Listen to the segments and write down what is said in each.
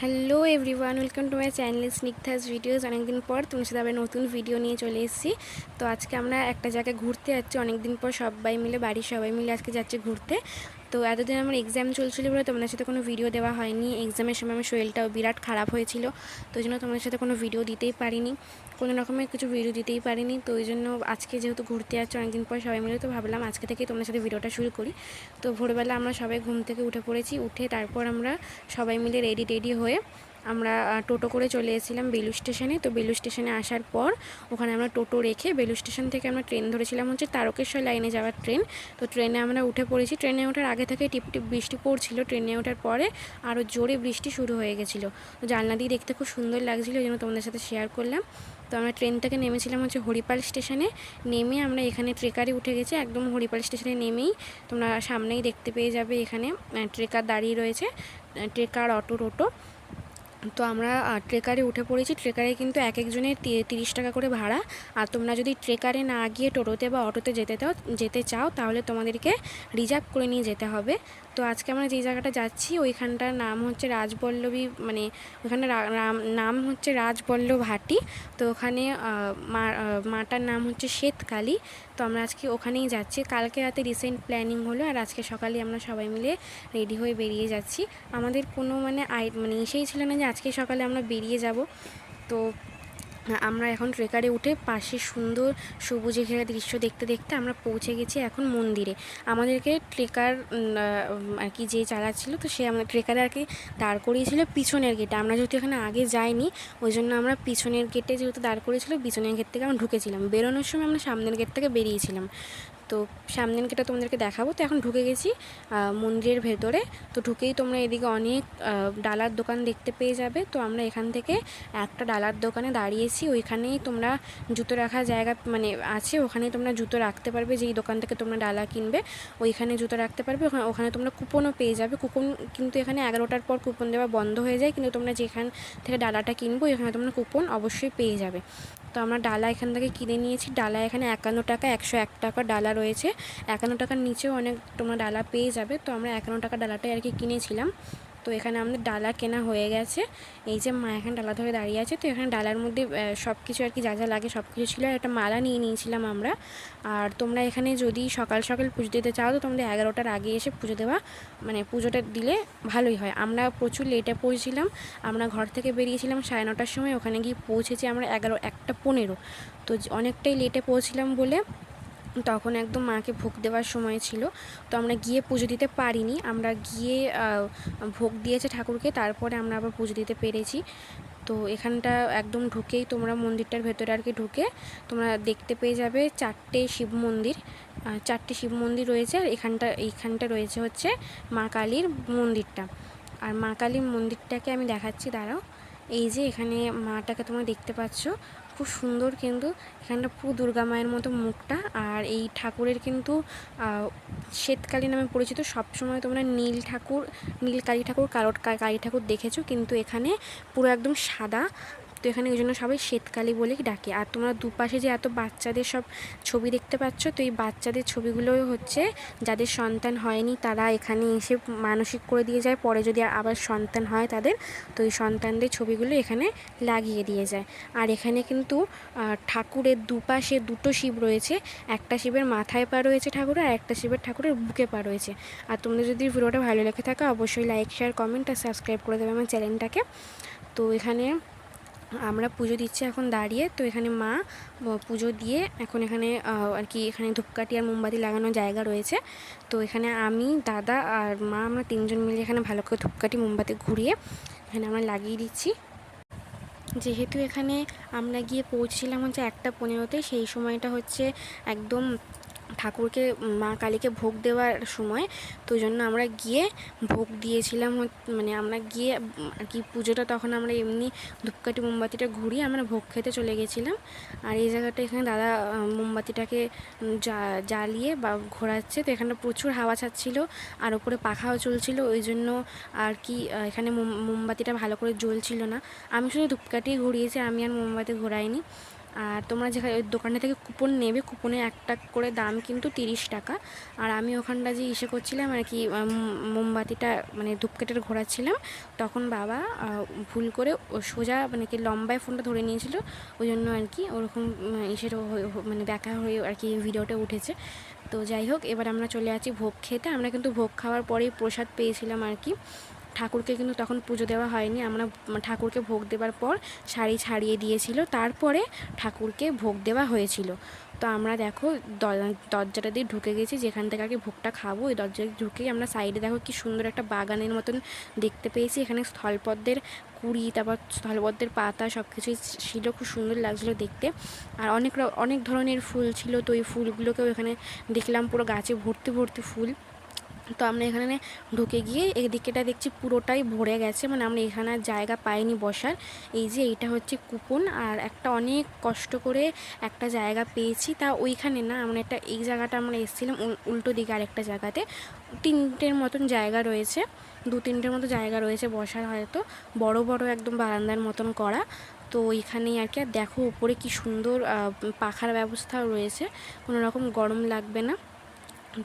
Hello everyone, welcome to my channel Snigdha's videos. অনেকদিন পর তোমার সাথে আবার নতুন ভিডিও নিয়ে চলে এসেছি। তো আজকে আমরা একটা জায়গায় ঘুরতে যাচ্ছি, অনেকদিন পর সবাই মিলে, বাড়ির সবাই মিলে আজকে যাচ্ছি ঘুরতে। তো এতদিন আমার এক্সাম চলছিল বলে তোমাদের সাথে কোনো ভিডিও দেওয়া হয়নি। এক্সামের সময় আমার শরীরটাও বিরাট খারাপ হয়েছিল, তো ওই জন্য তোমাদের সাথে কোনো ভিডিও দিতেই পারিনি, কোনো রকমের কিছু ভিডিও দিতেই পারিনি। তো ওই জন্য আজকে যেহেতু ঘুরতে যাচ্ছি অনেকদিন পর সবাই মিলে, তো ভাবলাম আজকে থেকেই তোমাদের সাথে ভিডিওটা শুরু করি। তো ভোরবেলা আমরা সবাই ঘুম থেকে উঠে পড়েছি, উঠে তারপর আমরা সবাই মিলে রেডি হয়ে আমরা টোটো করে চলে এসেছিলাম বেলু স্টেশনে। তো বেলু স্টেশনে আসার পর ওখানে আমরা টোটো রেখে বেলু স্টেশন থেকে আমরা ট্রেন ধরেছিলাম হচ্ছে তারকেশ্বর লাইনে যাওয়ার ট্রেন। তো ট্রেনে আমরা উঠে পড়েছি। ট্রেনে ওঠার আগে থেকে টিপটিপ বৃষ্টি পড়ছিল, ট্রেনে ওঠার পরে আরও জোরে বৃষ্টি শুরু হয়ে গেছিলো। তো জানলা দিয়ে দেখতে খুব সুন্দর লাগছিলো, ওই জন্য তোমাদের সাথে শেয়ার করলাম। তো আমরা ট্রেন থেকে নেমেছিলাম হচ্ছে হরিপাল স্টেশনে। নেমে আমরা এখানে ট্রেকারে উঠে গেছি, একদম হরিপাল স্টেশনে নেমেই তোমরা সামনেই দেখতে পেয়ে যাবে এখানে ট্রেকার দাঁড়িয়ে রয়েছে, ট্রেকার অটো টোটো। তো আমরা ট্রেকারে উঠে পড়েছি। ট্রেকারে কিন্তু এক একজনের 30 টাকা করে ভাড়া। আর তোমরা যদি ট্রেকারে না গিয়ে টোটোতে বা অটোতে যেতে চাও তাহলে তোমাদেরকে রিজার্ভ করে নিয়ে যেতে হবে। তো আজকে আমরা যেই জায়গাটা যাচ্ছি ওইখানটার নাম হচ্ছে রাজবল্লভী, মানে ওখানে নাম হচ্ছে রাজবল্লভ হাটি। তো ওখানে মাটার নাম হচ্ছে শ্বেতকালী। তো আমরা আজকে ওখানেই যাচ্ছি। কালকে রাতে রিসেন্ট প্ল্যানিং হলো, আর আজকে সকালে আমরা সবাই মিলে রেডি হয়ে বেরিয়ে যাচ্ছি। আমাদের কোনো মানে ইসেই ছিল না যে আজকে সকালে আমরা বেরিয়ে যাব। তো আমরা এখন ট্রেকারে উঠে পাশে সুন্দর সবুজে ঘেরা দৃশ্য দেখতে দেখতে আমরা পৌঁছে গেছি এখন মন্দিরে। আমাদেরকে ট্রেকার আর কি যে চালাচ্ছিল, তো সে আমাদের ট্রেকারে আর কি দাঁড় করিয়েছিল পিছনের গেটে। আমরা যেহেতু এখানে আগে যাইনি ওই জন্য আমরা পিছনের গেটে যেহেতু দাঁড় করিয়েছিল, পিছনের গেট থেকে আমরা ঢুকেছিলাম। বেরোনোর সময় আমরা সামনের গেট থেকে বেরিয়েছিলাম। তো সামনের গেটটা তোমাদেরকে দেখাবো। তো এখন ঢুকে গেছি মন্দিরের ভেতরে। তো ঢুকেই তোমরা এদিকে অনেক ডালার দোকান দেখতে পেয়ে যাবে। তো আমরা এখান থেকে একটা ডালার দোকানে দাঁড়িয়েছি, ওইখানেই তোমরা জুতো রাখার জায়গা মানে আছে, ওখানেই তোমরা জুতো রাখতে পারবে। যেই দোকান থেকে তোমরা ডালা কিনবে ওইখানে জুতো রাখতে পারবে। ওখানে তোমরা কুপনও পেয়ে যাবে। কুপন কিন্তু এখানে 11টার পর কুপন দেওয়া বন্ধ হয়ে যায়, কিন্তু তোমরা যেখান থেকে ডালাটা কিনবো এখানে তোমরা কুপন অবশ্যই পেয়ে যাবে। তো আমরা ডালা এখান থেকে কিনে নিয়েছি। ডালা এখানে 51 টাকা, 101 টাকা ডালা রয়েছে। 51 টাকার নিচেও অনেক তোমরা ডালা পেয়ে যাবে। তো আমরা 51 টাকা ডালাটাই আর কি কিনেছিলাম। তো এখানে আমাদের ডালা কেনা হয়ে গেছে। এই যে মা এখানে ডালা ধরে দাঁড়িয়ে আছে। তো এখানে ডালার মধ্যে সব কিছু আর কি যা যা লাগে সব কিছু ছিল। আর একটা মালা নিয়ে নিয়েছিলাম আমরা। আর তোমরা এখানে যদি সকাল সকাল পুজো দিতে চাও তো তোমাদের 11টার আগে এসে পুজো দেওয়া, মানে পুজোটা দিলে ভালোই হয়। আমরা প্রচুর লেটে পৌঁছেছিলাম। আমরা ঘর থেকে বেরিয়েছিলাম 9:30টার সময়, ওখানে গিয়ে পৌঁছেছি আমরা 1:15। তো অনেকটাই লেটে পৌঁছলাম বলে তখন একদম মাকে ভোগ দেওয়ার সময় ছিল। তো আমরা গিয়ে পুজো দিতে পারিনি। আমরা গিয়ে ভোগ দিয়েছে ঠাকুরকে, তারপরে আমরা আবার পুজো দিতে পেরেছি। তো এখানটা একদম ঢুকেই তোমরা মন্দিরটার ভেতরে আর কি ঢুকে তোমরা দেখতে পেয়ে যাবে 4টে শিব মন্দির। 4টে শিব মন্দির রয়েছে। আর এইখানটা রয়েছে হচ্ছে মা কালীর মন্দিরটা। আর মা কালীর মন্দিরটাকে আমি দেখাচ্ছি, দাঁড়াও। এই যে এখানে মাটাকে তোমরা দেখতে পাচ্ছ, খুব সুন্দর কিন্তু এখানটা পুরো দুর্গা মায়ের মতো মুখটা। আর এই ঠাকুরের কিন্তু শ্বেতকালী নামে পরিচিত। সবসময় তোমরা নীল কালী ঠাকুর কালী ঠাকুর দেখেছো, কিন্তু এখানে পুরো একদম সাদা। তো এখানে ওই জন্য সবাই শ্বেতকালী বলেই ডাকে। আর তোমরা দুপাশে যে এত বাচ্চাদের সব ছবি দেখতে পাচ্ছ, তো এই বাচ্চাদের ছবিগুলো হচ্ছে যাদের সন্তান হয়নি তারা এখানে এসে মানসিক করে দিয়ে যায়, পরে যদি আবার সন্তান হয় তাদের, তো এই সন্তানদের ছবিগুলো এখানে লাগিয়ে দিয়ে যায়। আর এখানে কিন্তু ঠাকুরের দুপাশে 2টো শিব রয়েছে। একটা শিবের মাথায় পা রয়েছে ঠাকুরের, আর একটা শিবের ঠাকুরের বুকে পা রয়েছে। আর তোমরা যদি ভিডিওটা ভালো লেগে থাকে অবশ্যই লাইক, শেয়ার, কমেন্ট আর সাবস্ক্রাইব করে দেবে আমার চ্যানেলটাকে। তো এখানে আমরা পুজো দিচ্ছি এখন দাঁড়িয়ে। তো এখানে মা পুজো দিয়ে এখন এখানে আর কি এখানে ধূপকাঠি আর মোমবাতি লাগানোর জায়গা রয়েছে। তো এখানে আমি, দাদা আর মা আমরা 3জন মিলে এখানে ভালো করে ধূপকাঠি মোমবাতি ঘুরিয়ে এখানে আমরা লাগিয়ে দিচ্ছি। যেহেতু এখানে আমরা গিয়ে পৌঁছছিলাম হচ্ছে 1:15-তে, সেই সময়টা হচ্ছে একদম ঠাকুরকে মা কালীকে ভোগ দেওয়ার সময়। তো জন্য আমরা গিয়ে ভোগ দিয়েছিলাম, মানে আমরা গিয়ে আর কি পুজোটা তখন আমরা এমনি ধূপকাঠি মোমবাতিটা ঘুরিয়ে আমরা ভোগ খেতে চলে গেছিলাম। আর এই জায়গাটা এখানে দাদা মোমবাতিটাকে জ্বালিয়ে বা ঘোরাচ্ছে। তো এখানে প্রচুর হাওয়া ছাড়ছিল আর ওপরে পাখাও চলছিল, ওই জন্য আর কি এখানে মোমবাতিটা ভালো করে জ্বলছিল না। আমি শুধু ধূপকাঠি ঘুরিয়েছি, আমি আর মোমবাতি ঘোরাইনি। আর তোমরা যেখানে ওই দোকানটা থেকে কুপন নেবে, কুপনে একটা করে দাম কিন্তু 30 টাকা। আর আমি ওখানটা যে ইসে করছিলাম আর কি, মোমবাতিটা মানে ধূপকাঠির ঘোরাচ্ছিলাম, তখন বাবা ভুল করে সোজা মানে কি লম্বায় ফোনটা ধরে নিয়েছিল, ওই জন্য আর কি ওরকম ইসের মানে দেখা হয়ে আর কি ভিডিওটা উঠেছে। তো যাই হোক, এবার আমরা চলে যাচ্ছি ভোগ খেতে। আমরা কিন্তু ভোগ খাওয়ার পরেই প্রসাদ পেয়েছিলাম আর কি। ঠাকুরকে কিন্তু তখন পুজো দেওয়া হয়নি, আমরা ঠাকুরকে ভোগ দেওয়ার পর শাড়ি ছাড়িয়ে দিয়েছিল, তারপরে ঠাকুরকে ভোগ দেওয়া হয়েছিল। তো আমরা দেখো দরজাটা দিয়ে ঢুকে গেছি, যেখান থেকে আর কি ভোগটা খাবো। ওই দরজায় ঢুকেই আমরা সাইডে দেখো কি সুন্দর একটা বাগানের মতন দেখতে পেয়েছি। এখানে স্থলপদ্মের কুড়ি, তারপর স্থলপদ্মের পাতা সব কিছুই ছিল, খুব সুন্দর লাগছিলো দেখতে। আর অনেক ধরনের ফুল ছিল, তো ওই ফুলগুলোকেও এখানে দেখলাম পুরো গাছে ভর্তি ভর্তি ফুল। তো আমরা এখানে ঢুকে গিয়ে এদিকেটা দেখছি পুরোটাই ভরে গেছে, মানে আমরা এখানে আর জায়গা পাইনি বসার। এই যে এইটা হচ্ছে কুপন, আর একটা অনেক কষ্ট করে একটা জায়গা পেয়েছি, তা ওইখানে না, আমরা এই জায়গাটা আমরা এসেছিলাম উল্টো দিকে আরেকটা জায়গাতে। 3টের মতন জায়গা রয়েছে, 2-3টের মতো জায়গা রয়েছে বসার, হয়তো বড় বড় একদম বারান্দার মতন করা। তো ওইখানেই আর কি। আর দেখো উপরে কি সুন্দর পাখার ব্যবস্থাও রয়েছে, কোনো রকম গরম লাগবে না।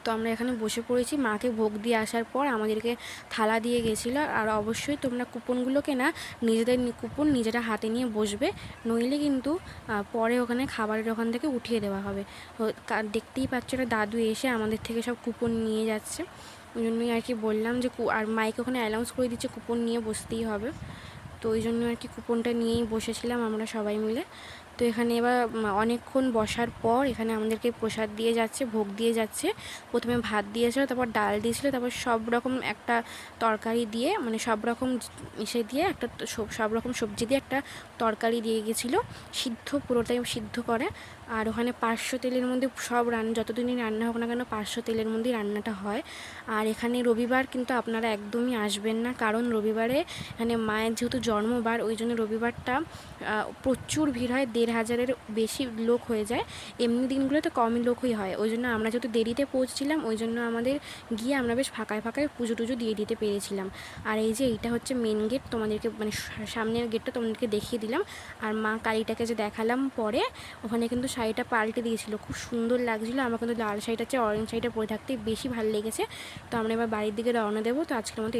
তো আমরা এখানে বসে পড়েছি, মাকে ভোগ দিয়ে আসার পর আমাদেরকে থালা দিয়ে গেছিলো। আর অবশ্যই তোমরা কুপনগুলোকে না নিজেদের কুপন নিজেরা হাতে নিয়ে বসবে, নইলে কিন্তু পরে ওখানে খাবারের ওখান থেকে উঠিয়ে দেওয়া হবে। দেখতেই পাচ্ছ একটা দাদু এসে আমাদের থেকে সব কুপন নিয়ে যাচ্ছে, ওই জন্যই আর কি বললাম যে আর মাইকে ওখানে অ্যানাউন্স করে দিচ্ছে কুপন নিয়ে বসতেই হবে। তো ওই জন্য আর কি কুপনটা নিয়েই বসেছিলাম আমরা সবাই মিলে। তো এখানে এবার অনেকক্ষণ বসার পর এখানে আমাদেরকে প্রসাদ দিয়ে যাচ্ছে, ভোগ দিয়ে যাচ্ছে। প্রথমে ভাত দিয়েছিল, তারপর ডাল দিয়েছিল, তারপর সব রকম একটা তরকারি দিয়ে, মানে সব রকম ইসে দিয়ে একটা সব রকম সবজি দিয়ে একটা তরকারি দিয়ে গেছিলো, সিদ্ধ, পুরোটাই সিদ্ধ করে। আর ওখানে 500 তেলের মধ্যে সব যতদিনই রান্না হোক না কেন 500 তেলের মধ্যেই রান্নাটা হয়। আর এখানে রবিবার কিন্তু আপনারা একদমই আসবেন না, কারণ রবিবারে এখানে মায়ের যেহেতু জন্মবার, ওই জন্য রবিবারটা প্রচুর ভিড় হয়, 1500-এর বেশি লোক হয়ে যায়। এমনি দিনগুলোতে কমই লোকই হয়, ওই জন্য আমরা যেহেতু দেরিতে পৌঁছছিলাম, ওই জন্য আমাদের গিয়ে আমরা বেশ ফাঁকায় ফাঁকায় পুজো টুজো দিয়ে দিতে পেরেছিলাম। আর এই যে এইটা হচ্ছে মেন গেট, তোমাদেরকে মানে সামনের গেটটা তোমাদেরকে দেখিয়ে দিলাম। আর মা কালীটাকে যে দেখালাম পরে, ওখানে কিন্তু শাড়িটা পাল্টে দিয়েছিল, খুব সুন্দর লাগছিলো। আমার কিন্তু লাল শাড়িটা চেয়ে অরেঞ্জ শাড়িটা পরে থাকতে বেশি ভালো লেগেছে। তো আমরা এবার বাড়ির দিকে রওনা দেবো। তো আজকের মতো